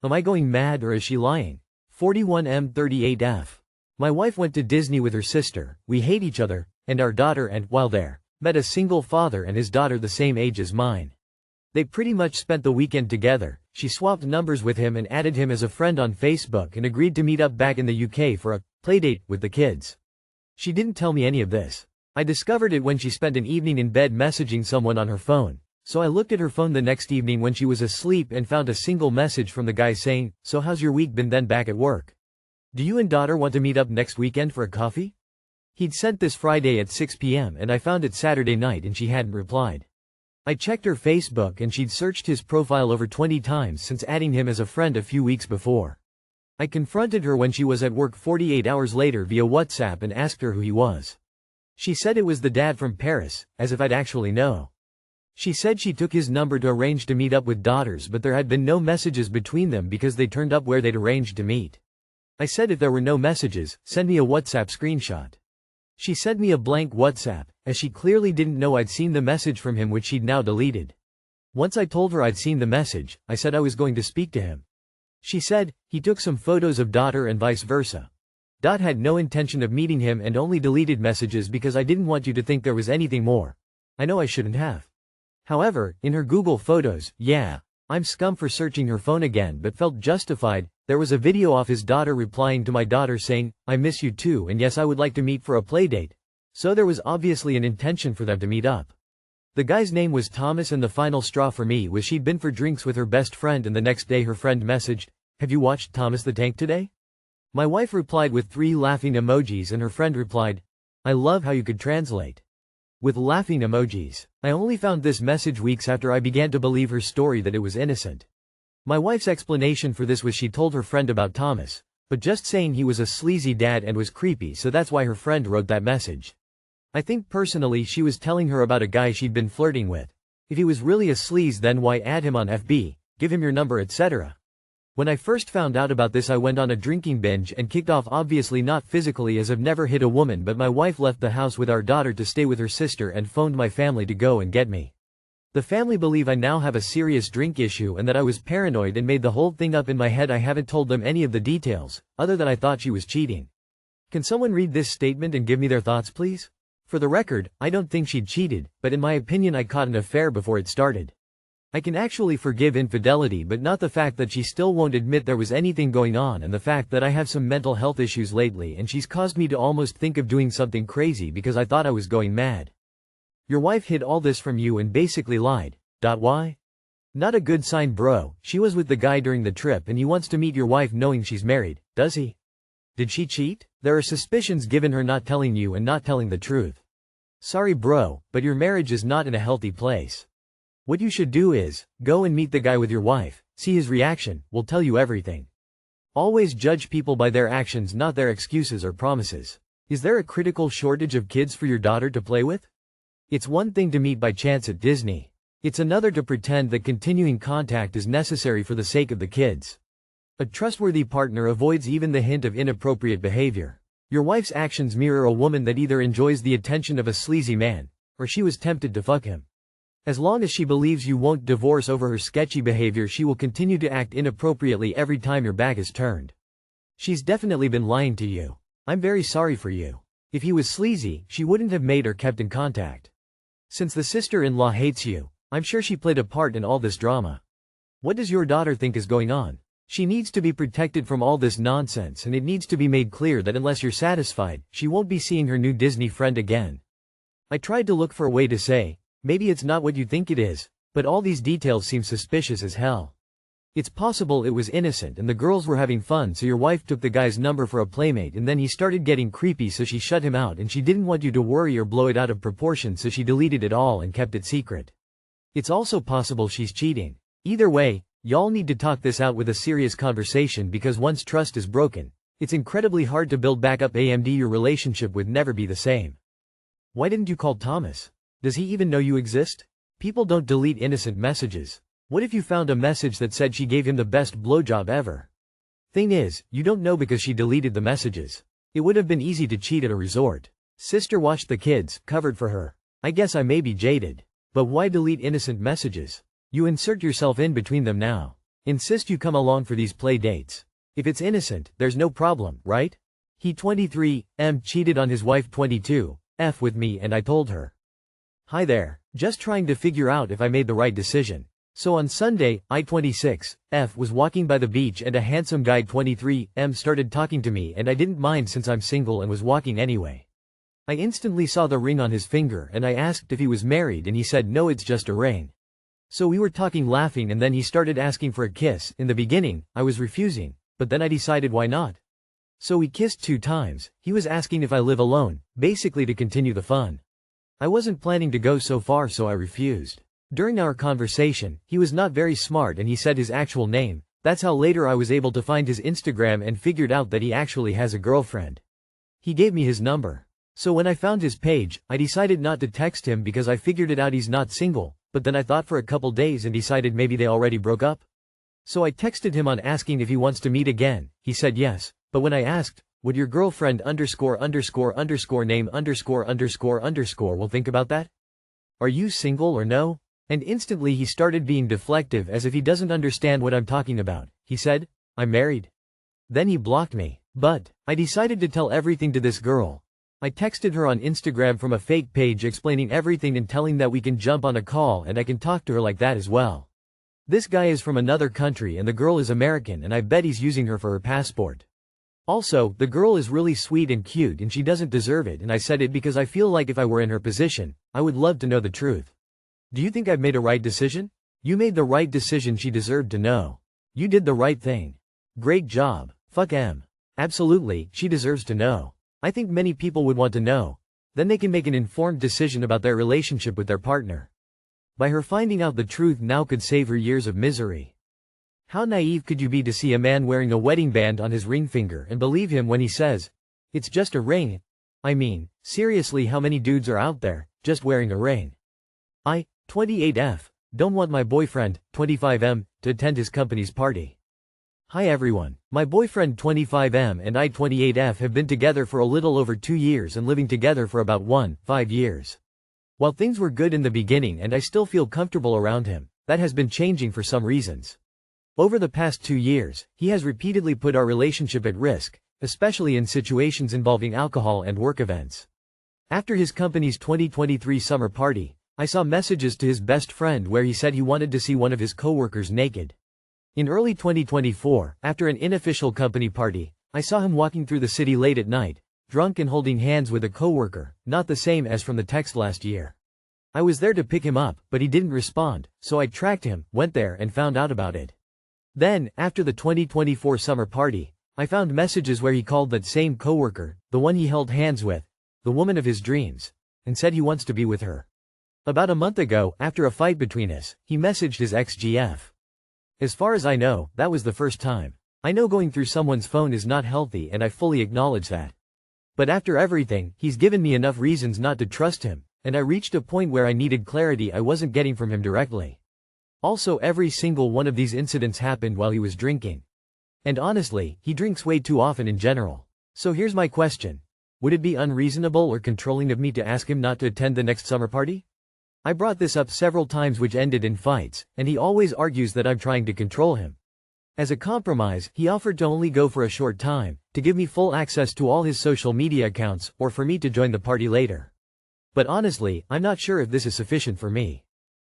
Am I going mad or is she lying? 41M38F. My wife went to Disney with her sister, we hate each other, and our daughter and, while there, met a single father and his daughter the same age as mine. They pretty much spent the weekend together. She swapped numbers with him and added him as a friend on Facebook and agreed to meet up back in the UK for a playdate with the kids. She didn't tell me any of this. I discovered it when she spent an evening in bed messaging someone on her phone. So I looked at her phone the next evening when she was asleep and found a single message from the guy saying, "So how's your week been then back at work? Do you and daughter want to meet up next weekend for a coffee?" He'd sent this Friday at 6 p.m. and I found it Saturday night and she hadn't replied. I checked her Facebook and she'd searched his profile over 20 times since adding him as a friend a few weeks before. I confronted her when she was at work 48 hours later via WhatsApp and asked her who he was. She said it was the dad from Paris, as if I'd actually know. She said she took his number to arrange to meet up with daughters, but there had been no messages between them because they turned up where they'd arranged to meet. I said if there were no messages, send me a WhatsApp screenshot. She sent me a blank WhatsApp, as she clearly didn't know I'd seen the message from him which she'd now deleted. Once I told her I'd seen the message, I said I was going to speak to him. She said, he took some photos of daughter and vice versa. Had no intention of meeting him and only deleted messages because I didn't want you to think there was anything more. I know I shouldn't have. However, in her Google Photos, yeah, I'm scum for searching her phone again but felt justified. There was a video of his daughter replying to my daughter saying, "I miss you too and yes I would like to meet for a playdate." So there was obviously an intention for them to meet up. The guy's name was Thomas and the final straw for me was she'd been for drinks with her best friend and the next day her friend messaged, "Have you watched Thomas the Tank today?" My wife replied with 3 laughing emojis and her friend replied, "I love how you could translate." With laughing emojis. I only found this message weeks after I began to believe her story that it was innocent. My wife's explanation for this was she told her friend about Thomas, but just saying he was a sleazy dad and was creepy, so that's why her friend wrote that message. I think personally she was telling her about a guy she'd been flirting with. If he was really a sleaze then why add him on FB, give him your number etc. When I first found out about this I went on a drinking binge and kicked off, obviously not physically as I've never hit a woman, but my wife left the house with our daughter to stay with her sister and phoned my family to go and get me. The family believe I now have a serious drink issue and that I was paranoid and made the whole thing up in my head. I haven't told them any of the details, other than I thought she was cheating. Can someone read this statement and give me their thoughts please? For the record, I don't think she'd cheated, but in my opinion I caught an affair before it started. I can actually forgive infidelity but not the fact that she still won't admit there was anything going on and the fact that I have some mental health issues lately and she's caused me to almost think of doing something crazy because I thought I was going mad. Your wife hid all this from you and basically lied. Why? Not a good sign bro. She was with the guy during the trip and he wants to meet your wife knowing she's married, does he? Did she cheat? There are suspicions given her not telling you and not telling the truth. Sorry bro, but your marriage is not in a healthy place. What you should do is, go and meet the guy with your wife, see his reaction, will tell you everything. Always judge people by their actions not their excuses or promises. Is there a critical shortage of kids for your daughter to play with? It's one thing to meet by chance at Disney. It's another to pretend that continuing contact is necessary for the sake of the kids. A trustworthy partner avoids even the hint of inappropriate behavior. Your wife's actions mirror a woman that either enjoys the attention of a sleazy man, or she was tempted to fuck him. As long as she believes you won't divorce over her sketchy behavior she will continue to act inappropriately every time your back is turned. She's definitely been lying to you. I'm very sorry for you. If he was sleazy, she wouldn't have made or kept in contact. Since the sister-in-law hates you, I'm sure she played a part in all this drama. What does your daughter think is going on? She needs to be protected from all this nonsense and it needs to be made clear that unless you're satisfied, she won't be seeing her new Disney friend again. I tried to look for a way to say, maybe it's not what you think it is, but all these details seem suspicious as hell. It's possible it was innocent and the girls were having fun so your wife took the guy's number for a playmate and then he started getting creepy so she shut him out and she didn't want you to worry or blow it out of proportion so she deleted it all and kept it secret. It's also possible she's cheating. Either way, y'all need to talk this out with a serious conversation because once trust is broken, it's incredibly hard to build back up. Your relationship would never be the same. Why didn't you call Thomas? Does he even know you exist? People don't delete innocent messages. What if you found a message that said she gave him the best blowjob ever? Thing is, you don't know because she deleted the messages. It would have been easy to cheat at a resort. Sister watched the kids, covered for her. I guess I may be jaded. But why delete innocent messages? You insert yourself in between them now. Insist you come along for these play dates. If it's innocent, there's no problem, right? He 23, cheated on his wife 22, with me and I told her. Hi there, just trying to figure out if I made the right decision. So on Sunday, I 26, was walking by the beach and a handsome guy 23, started talking to me and I didn't mind since I'm single and was walking anyway. I instantly saw the ring on his finger and I asked if he was married and he said no, it's just a ring. So we were talking laughing and then he started asking for a kiss. In the beginning, I was refusing, but then I decided why not. So we kissed 2 times. He was asking if I live alone, basically to continue the fun. I wasn't planning to go so far so I refused. During our conversation, he was not very smart and he said his actual name. That's how later I was able to find his Instagram and figured out that he actually has a girlfriend. He gave me his number. So when I found his page, I decided not to text him because I figured it out he's not single, but then I thought for a couple days and decided maybe they already broke up. So I texted him on asking if he wants to meet again. He said yes, but when I asked, would your girlfriend ______name ____ will think about that? Are you single or no? And instantly he started being deflective as if he doesn't understand what I'm talking about. He said, I'm married. Then he blocked me. But I decided to tell everything to this girl. I texted her on Instagram from a fake page explaining everything and telling that we can jump on a call and I can talk to her like that as well. This guy is from another country and the girl is American and I bet he's using her for her passport. Also, the girl is really sweet and cute and she doesn't deserve it, and I said it because I feel like if I were in her position, I would love to know the truth. Do you think I've made a right decision? You made the right decision, she deserved to know. You did the right thing. Great job. Fuck M. Absolutely, she deserves to know. I think many people would want to know. Then they can make an informed decision about their relationship with their partner. By her finding out the truth now could save her years of misery. How naive could you be to see a man wearing a wedding band on his ring finger and believe him when he says, it's just a ring? I mean, seriously, how many dudes are out there, just wearing a ring? I, 28F, don't want my boyfriend, 25M, to attend his company's party. Hi everyone, my boyfriend 25M and I 28F have been together for a little over 2 years and living together for about 5 years. While things were good in the beginning and I still feel comfortable around him, that has been changing for some reasons. Over the past 2 years, he has repeatedly put our relationship at risk, especially in situations involving alcohol and work events. After his company's 2023 summer party, I saw messages to his best friend where he said he wanted to see one of his coworkers naked. In early 2024, after an unofficial company party, I saw him walking through the city late at night, drunk and holding hands with a coworker, not the same as from the text last year. I was there to pick him up, but he didn't respond, so I tracked him, went there and found out about it. Then, after the 2024 summer party, I found messages where he called that same coworker, the one he held hands with, the woman of his dreams, and said he wants to be with her. About a month ago, after a fight between us, he messaged his ex-GF. As far as I know, that was the first time. I know going through someone's phone is not healthy and I fully acknowledge that. But after everything, he's given me enough reasons not to trust him, and I reached a point where I needed clarity I wasn't getting from him directly. Also, every single one of these incidents happened while he was drinking. And honestly, he drinks way too often in general. So here's my question. Would it be unreasonable or controlling of me to ask him not to attend the next summer party? I brought this up several times which ended in fights, and he always argues that I'm trying to control him. As a compromise, he offered to only go for a short time, to give me full access to all his social media accounts, or for me to join the party later. But honestly, I'm not sure if this is sufficient for me.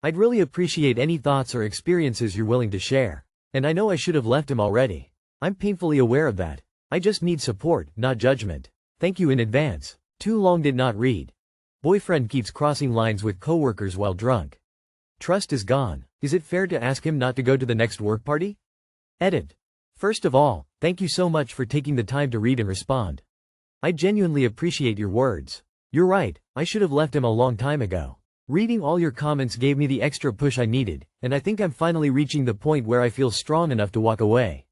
I'd really appreciate any thoughts or experiences you're willing to share. And I know I should have left him already. I'm painfully aware of that. I just need support, not judgment. Thank you in advance. Too long did not read. Boyfriend keeps crossing lines with coworkers while drunk. Trust is gone. Is it fair to ask him not to go to the next work party? Edit. First of all, thank you so much for taking the time to read and respond. I genuinely appreciate your words. You're right, I should have left him a long time ago. Reading all your comments gave me the extra push I needed, and I think I'm finally reaching the point where I feel strong enough to walk away.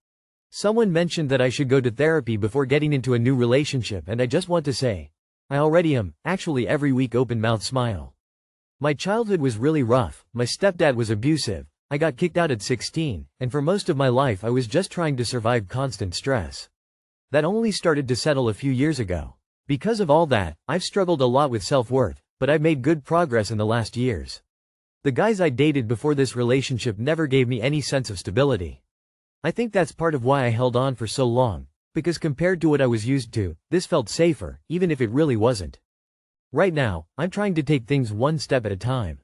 Someone mentioned that I should go to therapy before getting into a new relationship, and I just want to say, I already am, actually every week open mouth smile. My childhood was really rough, my stepdad was abusive, I got kicked out at 16, and for most of my life I was just trying to survive constant stress. That only started to settle a few years ago. Because of all that, I've struggled a lot with self-worth, but I've made good progress in the last years. The guys I dated before this relationship never gave me any sense of stability. I think that's part of why I held on for so long, because compared to what I was used to, this felt safer, even if it really wasn't. Right now, I'm trying to take things one step at a time.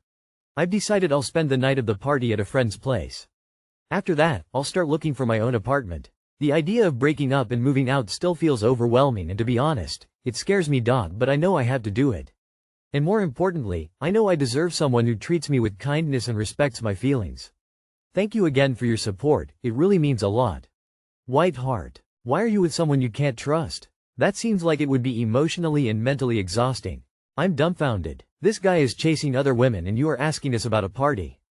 I've decided I'll spend the night of the party at a friend's place. After that, I'll start looking for my own apartment. The idea of breaking up and moving out still feels overwhelming, and to be honest, it scares me, but I know I have to do it. And more importantly, I know I deserve someone who treats me with kindness and respects my feelings. Thank you again for your support, it really means a lot. White Heart. Why are you with someone you can't trust? That seems like it would be emotionally and mentally exhausting. I'm dumbfounded. This guy is chasing other women and you are asking us about a party.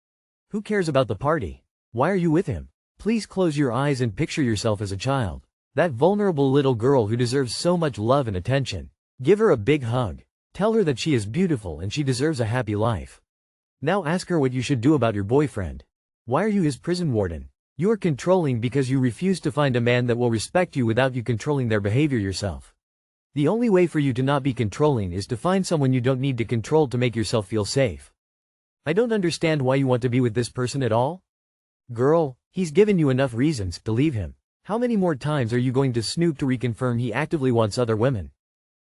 Who cares about the party? Why are you with him? Please close your eyes and picture yourself as a child. That vulnerable little girl who deserves so much love and attention. Give her a big hug. Tell her that she is beautiful and she deserves a happy life. Now ask her what you should do about your boyfriend. Why are you his prison warden? You are controlling because you refuse to find a man that will respect you without you controlling their behavior yourself. The only way for you to not be controlling is to find someone you don't need to control to make yourself feel safe. I don't understand why you want to be with this person at all. Girl, he's given you enough reasons to leave him. How many more times are you going to snoop to reconfirm he actively wants other women?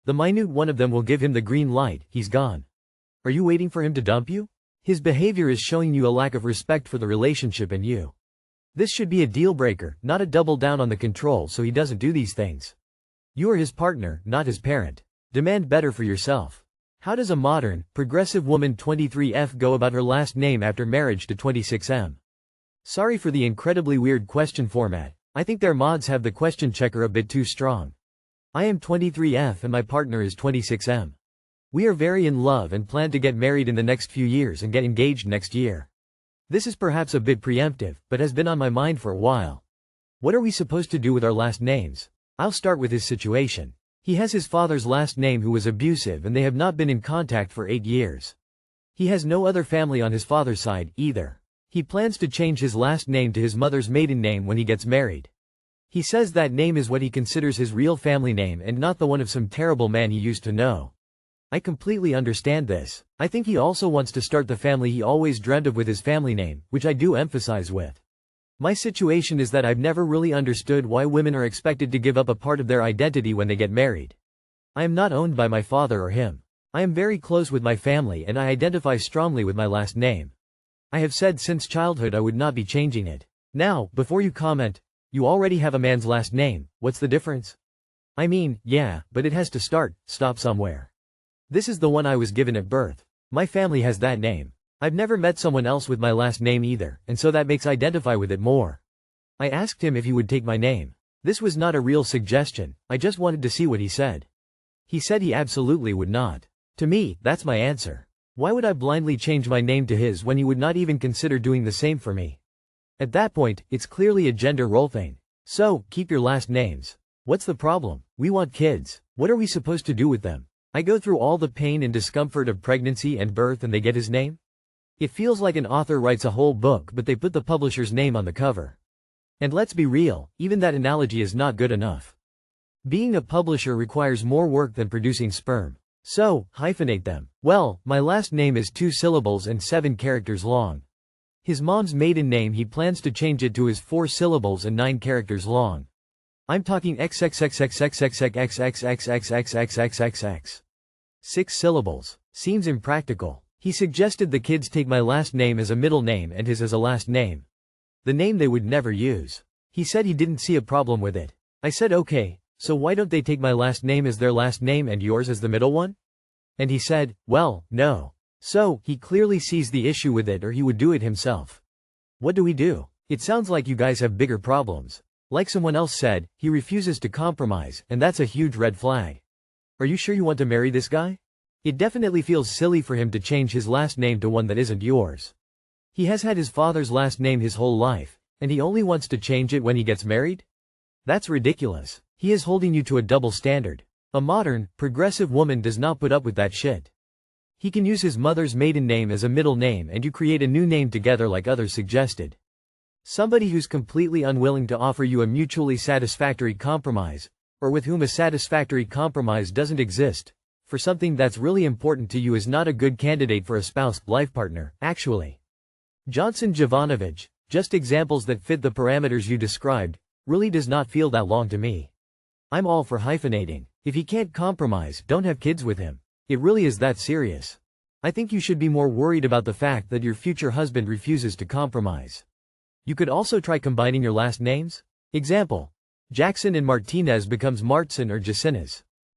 The minute one of them will give him the green light, he's gone. Are you waiting for him to dump you? His behavior is showing you a lack of respect for the relationship and you. This should be a deal breaker, not a double down on the control so he doesn't do these things. You are his partner, not his parent. Demand better for yourself. How does a modern, progressive woman 23F go about her last name after marriage to 26M? Sorry for the incredibly weird question format. I think their mods have the question checker a bit too strong. I am 23F and my partner is 26M. We are very in love and plan to get married in the next few years and get engaged next year. This is perhaps a bit preemptive, but has been on my mind for a while. What are we supposed to do with our last names? I'll start with his situation. He has his father's last name who was abusive and they have not been in contact for 8 years. He has no other family on his father's side, either. He plans to change his last name to his mother's maiden name when he gets married. He says that name is what he considers his real family name and not the one of some terrible man he used to know. I completely understand this. I think he also wants to start the family he always dreamed of with his family name, which I do emphasize with. My situation is that I've never really understood why women are expected to give up a part of their identity when they get married. I am not owned by my father or him. I am very close with my family and I identify strongly with my last name. I have said since childhood I would not be changing it. Now, before you comment, you already have a man's last name, what's the difference? I mean, yeah, but it has to stop somewhere. This is the one I was given at birth. My family has that name. I've never met someone else with my last name either, and so that makes identify with it more. I asked him if he would take my name. This was not a real suggestion, I just wanted to see what he said. He said he absolutely would not. To me, that's my answer. Why would I blindly change my name to his when he would not even consider doing the same for me? At that point, it's clearly a gender role thing. So, keep your last names. What's the problem? We want kids. What are we supposed to do with them? I go through all the pain and discomfort of pregnancy and birth and they get his name? It feels like an author writes a whole book but they put the publisher's name on the cover. And let's be real, even that analogy is not good enough. Being a publisher requires more work than producing sperm. So, hyphenate them. Well, my last name is 2 syllables and 7 characters long. His mom's maiden name he plans to change it to his 4 syllables and 9 characters long. I'm talking XXXXXXXXXXXXXXXXX. 6 syllables. Seems impractical. He suggested the kids take my last name as a middle name and his as a last name. The name they would never use. He said he didn't see a problem with it. I said okay, so why don't they take my last name as their last name and yours as the middle one? And he said, well, no. So, he clearly sees the issue with it or he would do it himself. What do we do? It sounds like you guys have bigger problems. Like someone else said, he refuses to compromise, and that's a huge red flag. Are you sure you want to marry this guy? It definitely feels silly for him to change his last name to one that isn't yours. He has had his father's last name his whole life, and he only wants to change it when he gets married? That's ridiculous. He is holding you to a double standard. A modern, progressive woman does not put up with that shit. He can use his mother's maiden name as a middle name and you create a new name together like others suggested. Somebody who's completely unwilling to offer you a mutually satisfactory compromise, or with whom a satisfactory compromise doesn't exist, for something that's really important to you is not a good candidate for a spouse, life partner, actually. Johnson Jovanovic, just examples that fit the parameters you described, really does not feel that long to me. I'm all for hyphenating. If he can't compromise, don't have kids with him. It really is that serious. I think you should be more worried about the fact that your future husband refuses to compromise. You could also try combining your last names. Example: Jackson and Martinez becomes Martson or Jacinas.